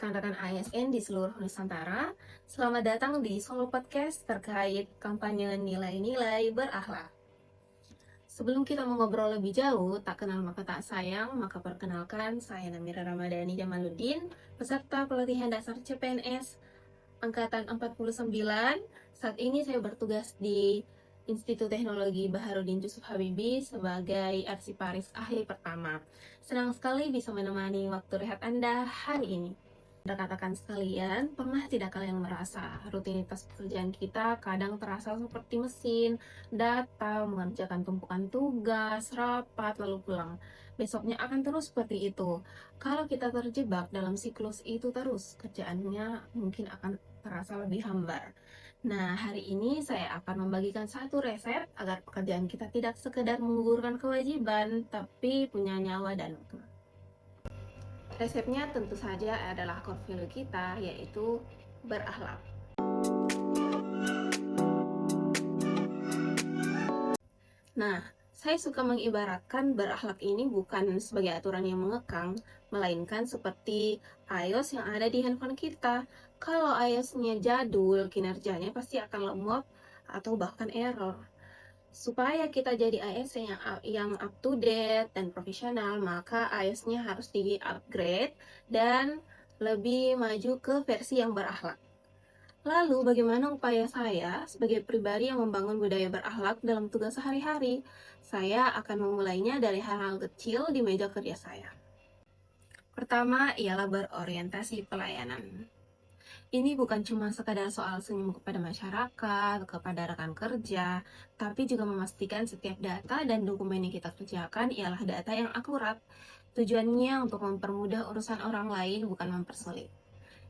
rekan-rekan ASN di seluruh Nusantara. Selamat datang di Solo Podcast terkait kampanye nilai-nilai berakhlak. Sebelum kita mengobrol lebih jauh, tak kenal maka tak sayang, maka perkenalkan saya Namira Ramadhani Jamaluddin, peserta pelatihan dasar CPNS Angkatan 49. Saat ini saya bertugas di Institut Teknologi Baharudin Yusuf Habibie sebagai arsiparis ahli pertama. Senang sekali bisa menemani waktu rehat Anda hari ini. Rekan-rekan sekalian, pernah tidak kalian merasa rutinitas pekerjaan kita kadang terasa seperti mesin, datang, mengerjakan tumpukan tugas, rapat, lalu pulang. Besoknya akan terus seperti itu. Kalau kita terjebak dalam siklus itu terus, kerjaannya mungkin akan terasa lebih hambar. Nah, hari ini saya akan membagikan satu resep agar pekerjaan kita tidak sekedar menggugurkan kewajiban, tapi punya nyawa dan makna. Resepnya tentu saja adalah core value kita, yaitu berakhlak. Nah, saya suka mengibaratkan berakhlak ini bukan sebagai aturan yang mengekang, melainkan seperti iOS yang ada di handphone kita. Kalau iOS-nya jadul, kinerjanya pasti akan lemot atau bahkan error. Supaya kita jadi ASN yang up to date dan profesional, maka iOS-nya harus di-upgrade dan lebih maju ke versi yang berakhlak. Lalu, bagaimana upaya saya sebagai pribadi yang membangun budaya berakhlak dalam tugas sehari-hari? Saya akan memulainya dari hal-hal kecil di meja kerja saya. Pertama, ialah berorientasi pelayanan. Ini bukan cuma sekadar soal senyum kepada masyarakat, kepada rekan kerja, tapi juga memastikan setiap data dan dokumen yang kita kerjakan ialah data yang akurat. Tujuannya untuk mempermudah urusan orang lain, bukan mempersulit.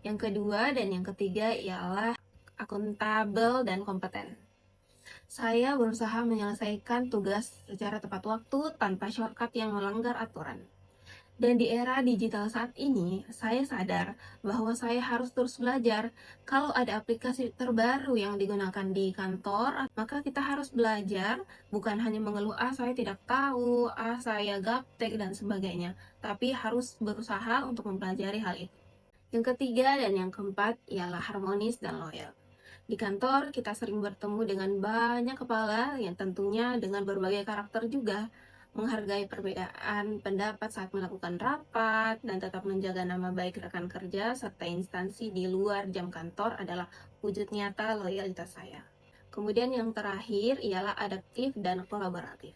Yang kedua dan yang ketiga ialah akuntabel dan kompeten. Saya berusaha menyelesaikan tugas secara tepat waktu tanpa shortcut yang melanggar aturan. Dan di era digital saat ini, saya sadar bahwa saya harus terus belajar. Kalau ada aplikasi terbaru yang digunakan di kantor, maka kita harus belajar, bukan hanya mengeluh, saya tidak tahu, saya gaptek, dan sebagainya. Tapi harus berusaha untuk mempelajari hal itu. Yang ketiga dan yang keempat ialah harmonis dan loyal. Di kantor, kita sering bertemu dengan banyak kepala yang tentunya dengan berbagai karakter juga. Menghargai perbedaan pendapat saat melakukan rapat dan tetap menjaga nama baik rekan kerja serta instansi di luar jam kantor adalah wujud nyata loyalitas saya. Kemudian yang terakhir ialah adaptif dan kolaboratif.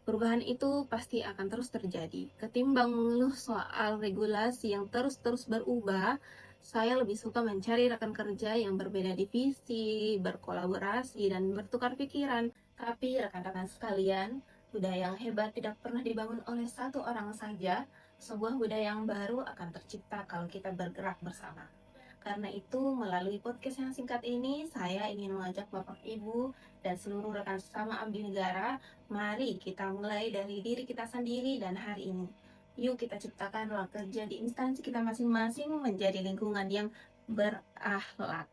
Perubahan itu pasti akan terus terjadi. Ketimbang mengeluh soal regulasi yang terus-terus berubah, saya lebih suka mencari rekan kerja yang berbeda divisi, berkolaborasi, dan bertukar pikiran. Tapi rekan-rekan sekalian, budaya yang hebat tidak pernah dibangun oleh satu orang saja. Sebuah budaya yang baru akan tercipta kalau kita bergerak bersama. Karena itu, melalui podcast yang singkat ini, saya ingin mengajak Bapak Ibu dan seluruh rekan sesama abdi negara, mari kita mulai dari diri kita sendiri dan hari ini. Yuk kita ciptakan ruang kerja di instansi kita masing-masing menjadi lingkungan yang berakhlak.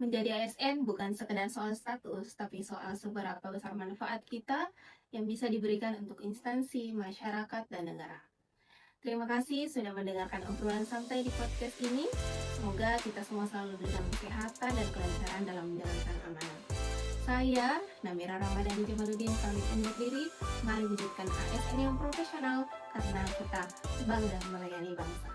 Menjadi ASN bukan sekedar soal status, tapi soal seberapa besar manfaat kita yang bisa diberikan untuk instansi, masyarakat, dan negara. Terima kasih sudah mendengarkan obrolan santai di podcast ini. Semoga kita semua selalu diberikan kesehatan dan kelancaran dalam menjalankan amanah. Saya, Namira Ramadhani Jamaluddin, pamit undur diri. Mari wujudkan ASN yang profesional karena kita bangga melayani bangsa.